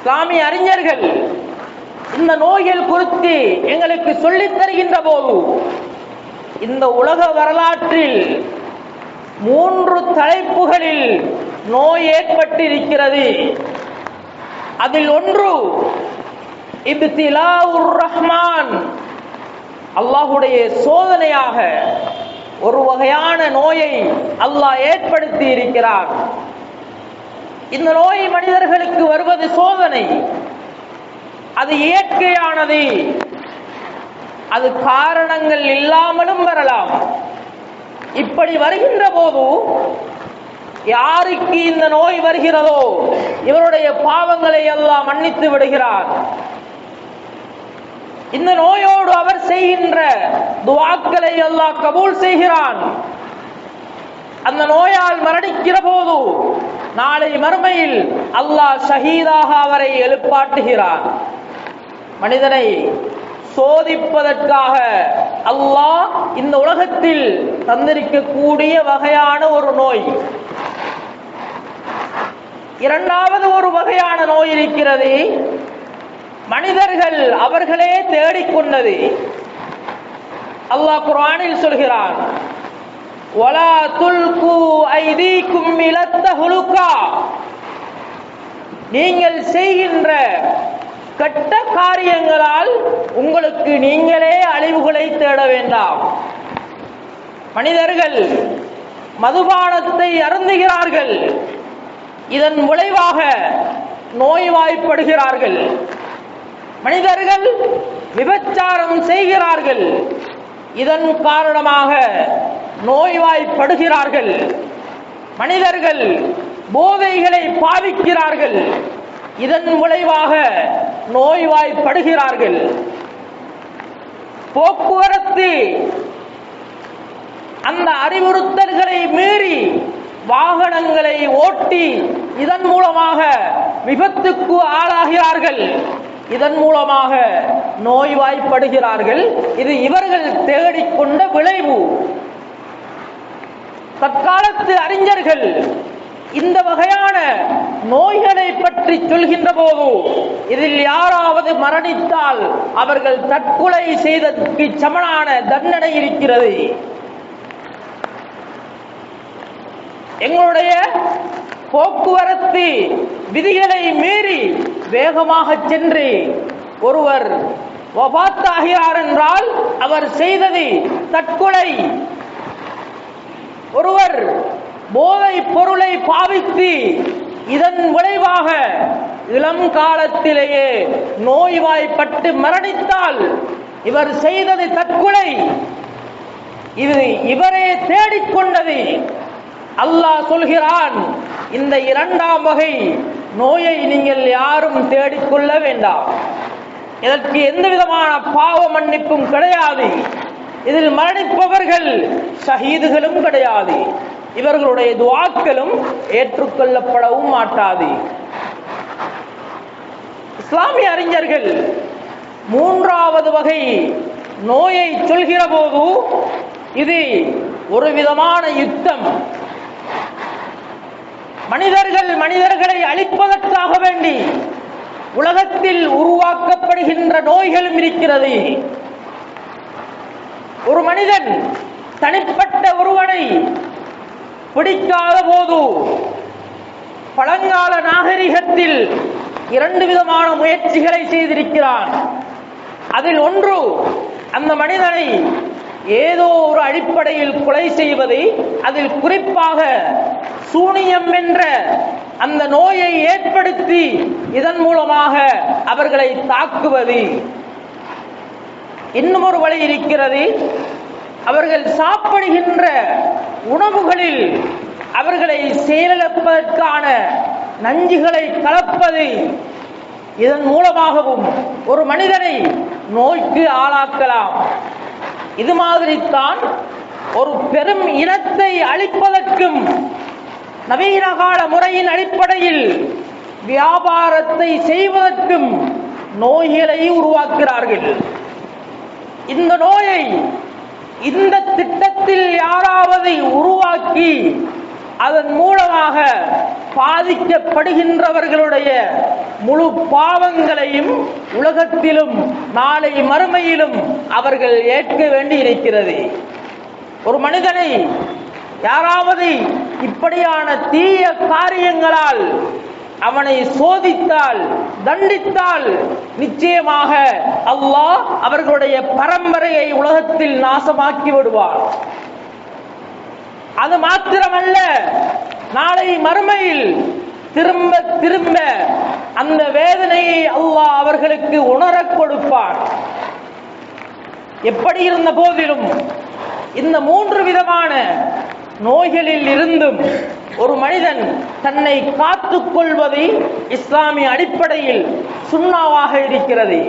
இஸ்லாமிய அறிஞர்கள் இந்த நோய்கள் குறித்து எங்களுக்கு சொல்லித் தருகின்ற போது இந்த உலக வரலாற்றில் 3 தலைப்புகளில் நோய் ஏற்பட்டிருக்கிறது. அதில் ஒன்று இப்திலாஉர் ரஹ்மான், அல்லாஹ்வுடைய சோதனையாக ஒரு வகையான நோயை அல்லாஹ் ஏற்படுத்தி இருக்கிறார். இந்த நோய் மனிதர்களுக்கு வருவது சோதனை. அது இயற்கையானது, அது காரணங்கள் இல்லாமலும் வரலாம். இப்படி வருகின்ற போது யாருக்கு இந்த நோய் வருகிறதோ இவருடைய பாவங்களை அல்லாஹ் மன்னித்து விடுகிறார். இந்த நோயோடு அவர் செய்கின்ற துஆக்களை அல்லாஹ் கபூல் செய்கிறான். அந்த நோயால் மரணிக்கிற போது நாளை மறுமையில் அல்லாஹ் ஷஹீதாக அவரை எழுப்பாட்டுகிறான். மனிதனை சோதிப்பதற்காக அல்லாஹ் இந்த உலகத்தில் தந்திருக்கக்கூடிய வகையான ஒரு நோய். இரண்டாவது ஒரு வகையான நோய் இருக்கிறது, மனிதர்கள் அவர்களே தேடிக்கொண்டது. அல்லாஹ் குர்ஆனில் சொல்கிறான், வலா துல்கு ஐதீக்கும் இலத்தஹுலுகா, நீங்கள் செய்கின்ற கெட்ட காரியங்களால் உங்களுக்கு நீங்களே அழிவுகளை தேட வேண்டாம். மனிதர்கள் மதுபானத்தை அருந்துகிறார்கள், இதன் விளைவாக நோய்வாய்ப்படுகிறார்கள். மனிதர்கள் விபச்சாரம் செய்கிறார்கள், இதன் காரணமாக நோய்வாய்ப்படுகிறார்கள். மனிதர்கள் போதைகளை பாவிக்கிறார்கள், இதன் விளைவாக நோய்வாய்ப்படுகிறார்கள். போக்குவரத்து அந்த அறிவுறுத்தல்களை மீறி வாகனங்களை ஓட்டி இதன் மூலமாக விபத்துக்கு ஆளாகிறார்கள், இதன் மூலமாக நோய்வாய்ப்படுகிறார்கள். இது இவர்கள் தேடிக்கொண்ட விளைவு. தற்காலத்து அறிஞர்கள் இந்த வகையான நோய்களை பற்றி சொல்கின்ற போது இதில் யாராவது மரணித்தால் அவர்கள் தற்கொலை செய்ததற்கு சமனான தண்டனை இருக்கிறது. எங்களுடைய போக்குவரத்து விதிகளை மீறி வேகமாக சென்று ஒருவர் வஃபாத்தாகிறார் என்றால் அவர் செய்தது தற்கொலை. ஒருவர் போதை பொருளை பாவித்து இதன் விளைவாக இளம் காலத்திலேயே நோய்வாய்ப்பட்டு மரணித்தால் இவர் செய்தது தற்கொலை. இது இவரே தேடிக்கொண்டது. அல்லாஹ் சொல்கிறான், இந்த இரண்டாம் வகை நோயை நீங்கள் யாரும் தேடிக்கொள்ள வேண்டாம். இதற்கு எந்த விதமான பாவ மன்னிப்பும் கிடையாது. இதில் மரணிப்பவர்கள் ஷஹீதுகளும் கிடையாது. இவர்களுடைய துஆக்களும் ஏற்றுக்கொள்ளப்படவும் மாட்டாது. இஸ்லாமிய அறிஞர்கள் மூன்றாவது வகை நோயை சொல்கிற போது இது ஒரு விதமான யுத்தம். மனிதர்களை அழிப்பதற்காக வேண்டி உலகத்தில் உருவாக்கப்படுகின்ற நோய்களும் இருக்கிறது. ஒரு மனிதன் தனிப்பட்ட ஒருவனை பிடிக்காத போது பழங்கால நாகரிகத்தில் 2 விதமான முயற்சிகளை செய்திருக்கிறான். அதில் ஒன்று, அந்த மனிதனை ஏதோ ஒரு அடிப்படையில் கொலை செய்வது, அதில் குறிப்பாக சூனியம் என்ற அந்த நோயை ஏற்படுத்தி இதன் மூலமாக அவர்களை தாக்குவது. இன்னும் ஒரு வழி இருக்கிறது, அவர்கள் சாப்பிடுகின்ற உணவுகளில் அவர்களை செயலிழப்பதற்கான நஞ்சுகளை கலப்பது. இதன் மூலமாகவும் ஒரு மனிதனை நோய்க்கு ஆளாக்கலாம். இது மாதிரித்தான் ஒரு பெரும் இனத்தை அழிப்பதற்கும் நவீன கால முறையின் அடிப்படையில் வியாபாரத்தை செய்வதற்கும் நோய்களை உருவாக்குகிறார்கள். இந்த நோயை இந்த திட்டத்தில் யாராவது உருவாக்கி அதன் மூலமாக பாதிக்கப்படுகின்றவர்களுடைய முழு பாவங்களையும் உலகத்திலும் நாளை மறுமையிலும் அவர்கள் ஏற்க வேண்டி இருக்கிறது. ஒரு மனிதனை யாராவது இப்படியான தீய காரியங்களால் அவனை சோதித்தால், தண்டித்தால், நிச்சயமாக அல்லாஹ் அவர்களுடைய பரம்பரையை உலகத்தில் நாசமாக்கி விடுவார். அது மாத்திரமல்ல, நாளை மறுமையில் திரும்ப திரும்ப அந்த வேதனையை அல்லாஹ் அவர்களுக்கு உணரக் கொடுப்பார். எப்படி இருந்த போதிலும் இந்த 3 விதமான நோய்களில் இருந்தும் ஒரு மனிதன் தன்னை காத்துக் கொள்வது இஸ்லாமிய அடிப்படையில் சுன்னாவாக இருக்கிறது.